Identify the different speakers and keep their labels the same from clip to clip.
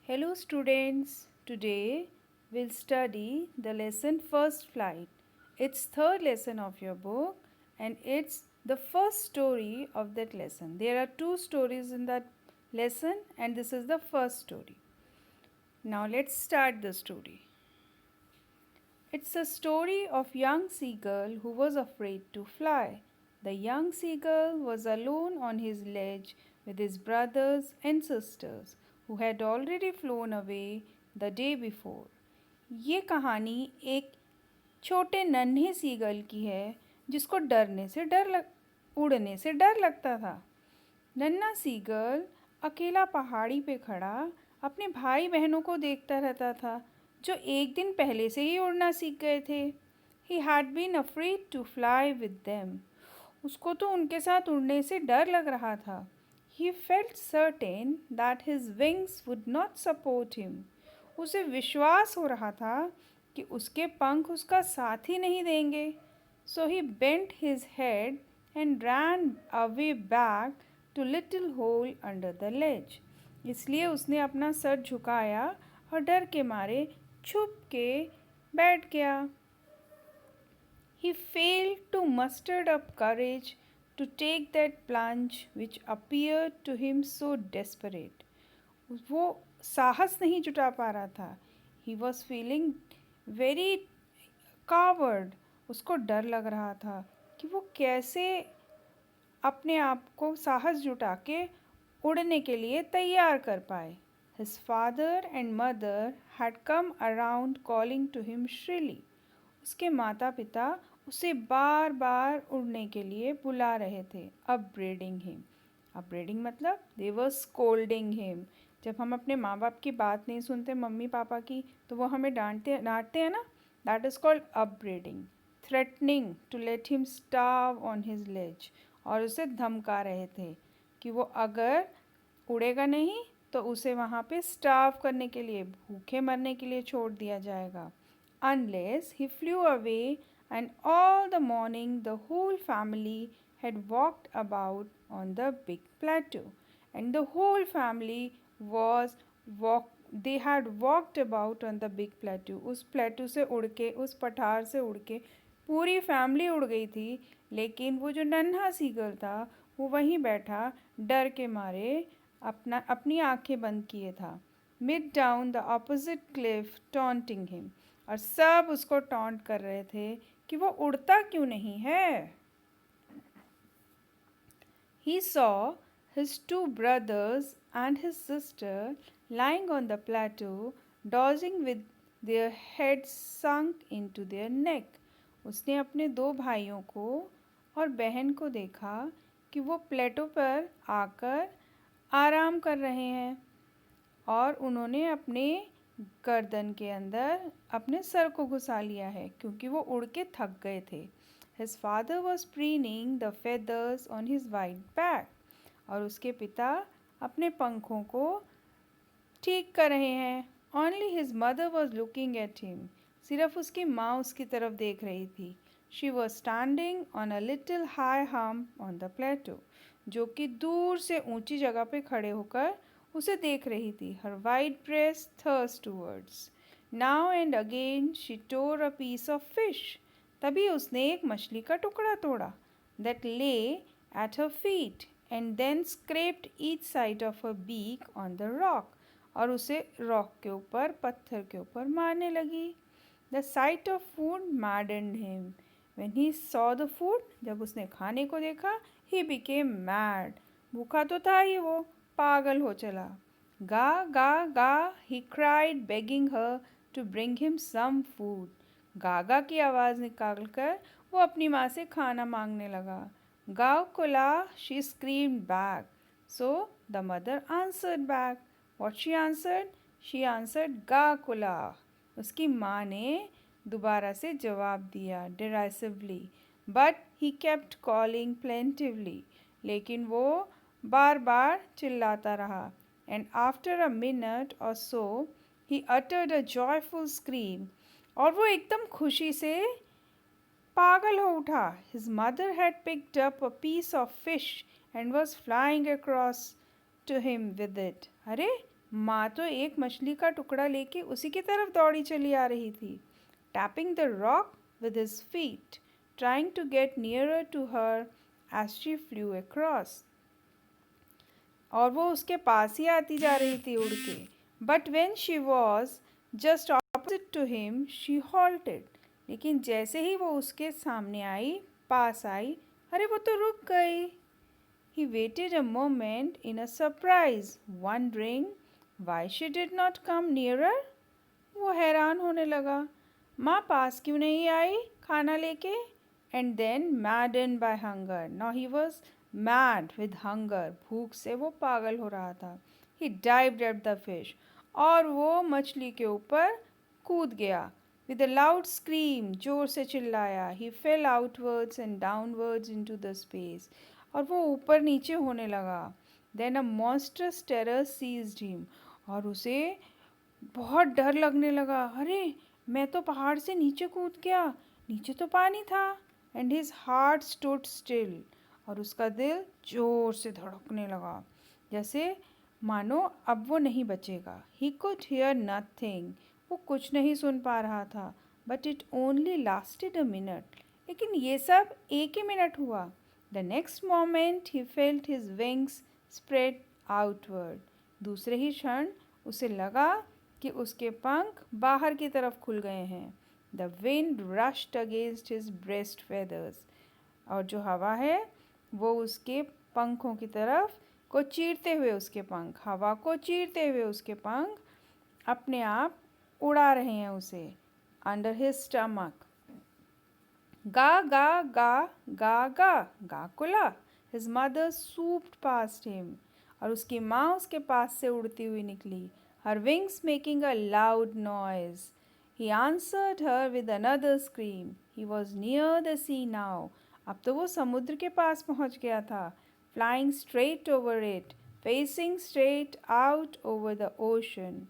Speaker 1: Hello students, today we'll study the lesson First Flight. It's third lesson of your book and it's the first story of that lesson. There are two stories in that lesson and this is the first story. Now let's start the story. It's a story of young seagull who was afraid to fly. The young seagull was alone on his ledge with his brothers and sisters who had already flown away the day before. ये कहानी एक छोटे नन्हे seagull की है जिसको उड़ने से डर लगता था। नन्हा सीगल अकेला पहाड़ी पे खड़ा अपने भाई बहनों को देखता रहता था जो एक दिन पहले से ही उड़ना सीख गए थे। He had been afraid to fly with them. उसको तो उनके साथ उड़ने से डर लग रहा था। He felt certain that his wings would not support him. उसे विश्वास हो रहा था कि उसके पंख उसका साथ ही नहीं देंगे। So he bent his head and ran away back to little hole under the ledge. इसलिए उसने अपना सर झुकाया और डर के मारे छुप के बैठ गया। He failed to muster up courage to take that plunge which appeared to him so desperate. वो साहस नहीं जुटा पा रहा था। He was feeling very coward. उसको डर लग रहा था कि वो कैसे अपने आप को साहस जुटा के उड़ने के लिए तैयार कर पाए। His father and mother had come around calling to him shrilly. उसके माता पिता उसे बार बार उड़ने के लिए बुला रहे थे। upbraiding him. upbraiding मतलब they were scolding him. जब हम अपने माँ बाप की बात नहीं सुनते मम्मी पापा की तो वो हमें डांटते हैं ना। That is called upbraiding. Threatening to let him starve on his ledge. और उसे धमका रहे थे कि वो अगर उड़ेगा नहीं तो उसे वहाँ पे स्टार्व करने के लिए भूखे मरने के लिए छोड़ दिया जाएगा। Unless he flew away and all the morning the whole family had walked about on the big plateau and the whole family was they had walked about on the big plateau. उस प्लेटू से उड़ के उस पठार से उड़ के पूरी फैमिली उड़ गई थी लेकिन वो जो नन्हा सीगल था वो वहीं बैठा डर के मारे अपनी आंखें बंद किए था। Mid down the opposite Cliff taunting him और सब उसको टॉन्ट कर रहे थे कि वो उड़ता क्यों नहीं है। He saw his two brothers and his sister lying on the plateau, dozing with their heads sunk into their neck. उसने अपने दो भाइयों को और बहन को देखा कि वो प्लेटो पर आकर आराम कर रहे हैं और उन्होंने अपने गर्दन के अंदर अपने सर को घुसा लिया है क्योंकि वो उड़ के थक गए थे। His father was preening the feathers on his white back. और उसके पिता अपने पंखों को ठीक कर रहे हैं। Only his mother was looking at him. सिर्फ उसकी माँ उसकी तरफ देख रही थी। She was standing on a little high hump on the plateau. जो कि दूर से ऊंची जगह पे खड़े होकर उसे देख रही थी। Her white breast thrust towards. Now and again she tore a piece of fish. तभी उसने एक मछली का टुकड़ा तोड़ा that lay at her feet and then scraped each side of her beak on the rock और उसे रॉक के ऊपर पत्थर के ऊपर मारने लगी। The sight of food maddened him. When he saw the food, जब उसने खाने को देखा he became mad. भूखा तो था ही वो पागल हो चला। गा गा गा he cried begging her to bring him some food. गागा की आवाज़ निकालकर वो अपनी माँ से खाना मांगने लगा। गाव कुला she screamed back. So the mother answered back. What she answered? She answered गा कुला. उसकी माँ ने दोबारा से जवाब दिया derisively. But he kept calling plaintively. लेकिन वो बार बार चिल्लाता रहा. And after a minute or so he uttered a joyful scream. और वो एकदम खुशी से पागल हो उठा। His mother had picked up a piece of fish and was flying across to him with it. अरे माँ तो एक मछली का टुकड़ा लेके उसी की तरफ दौड़ी चली आ रही थी, tapping the rock with his feet, trying to get nearer to her as she flew across. और वो उसके पास ही आती जा रही थी उड़ के. But when she was just opposite to him, she halted. लेकिन जैसे ही वो उसके सामने आई, पास आई, अरे वो तो रुक गई. He waited a moment in a surprise, wondering why she did not come nearer. वो हैरान होने लगा, माँ पास क्यों नहीं आई खाना लेके? And then maddened by hunger. Now he was mad with hunger. भूख से वो पागल हो रहा था. He dived at the fish. और वो मछली के ऊपर कूद गया. With a loud scream, जोर से चिल्लाया. He fell outwards and downwards into the space. और वो ऊपर नीचे होने लगा. Then a monstrous terror seized him. और उसे बहुत डर लगने लगा. अरे मैं तो पहाड़ से नीचे कूद गया, नीचे तो पानी था. And his heart stood still. और उसका दिल जोर से धड़कने लगा, जैसे मानो अब वो नहीं बचेगा. He could hear nothing. वो कुछ नहीं सुन पा रहा था. But it only lasted a minute. लेकिन ये सब एक ही मिनट हुआ. The next moment he felt his wings spread outward. दूसरे ही क्षण उसे लगा कि उसके पंख बाहर की तरफ खुल गए हैं. The wind rushed against his breast feathers. और जो हवा है वो उसके पंखों की तरफ को चीरते हुए उसके पंख, हवा को चीरते हुए उसके पंख अपने आप उड़ा रहे हैं उसे. Under his stomach. गा गा गा गा गा गाकुला. His mother swooped past him. और उसकी माँ उसके पास से उड़ती हुई निकली. Her wings making a loud noise. He answered her with another scream. He was near the sea now. अब तो वो समुद्र के पास पहुंच गया था. Flying straight over it, facing straight out over the ocean.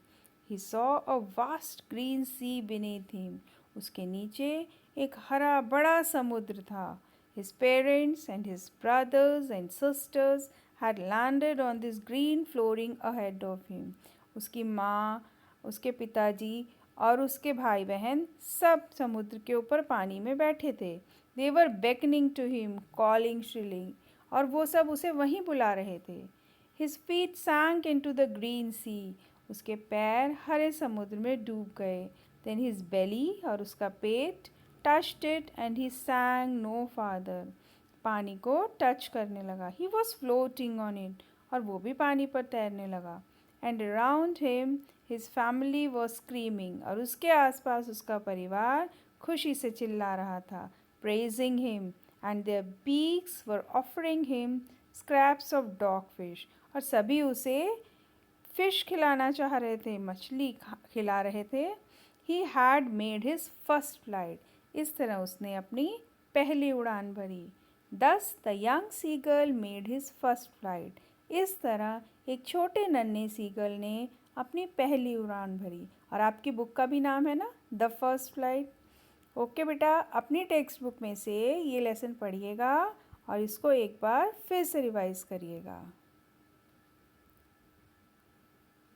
Speaker 1: He saw a vast green sea beneath him. उसके नीचे एक हरा बड़ा समुद्र था. His parents and his brothers and sisters had landed on this green flooring ahead of him. उसकी माँ, उसके पिताजी और उसके भाई बहन सब समुद्र के ऊपर पानी में बैठे थे. They were beckoning to him, calling shrilly. और वो सब उसे वहीं बुला रहे थे. His feet sank into the green sea. उसके पैर हरे समुद्र में डूब गए. Then his belly और उसका पेट touched it and he sank no farther. पानी को टच करने लगा. He was floating on it. और वो भी पानी पर तैरने लगा. And around him his family was screaming. और उसके आसपास उसका परिवार खुशी से चिल्ला रहा था. Praising him. And their beaks were offering him scraps of dogfish. और सभी उसे फिश खिलाना चाह रहे थे, मछली खिला रहे थे. He had made his first flight. इस तरह उसने अपनी पहली उड़ान भरी. Thus the young seagull made his first flight. इस तरह एक छोटे नन्हे सीगल ने अपनी पहली उड़ान भरी. और आपकी बुक का भी नाम है ना, द फर्स्ट फ्लाइट. ओके बेटा, अपनी टेक्स्ट बुक में से ये लेसन पढ़िएगा और इसको एक बार फिर से रिवाइज करिएगा.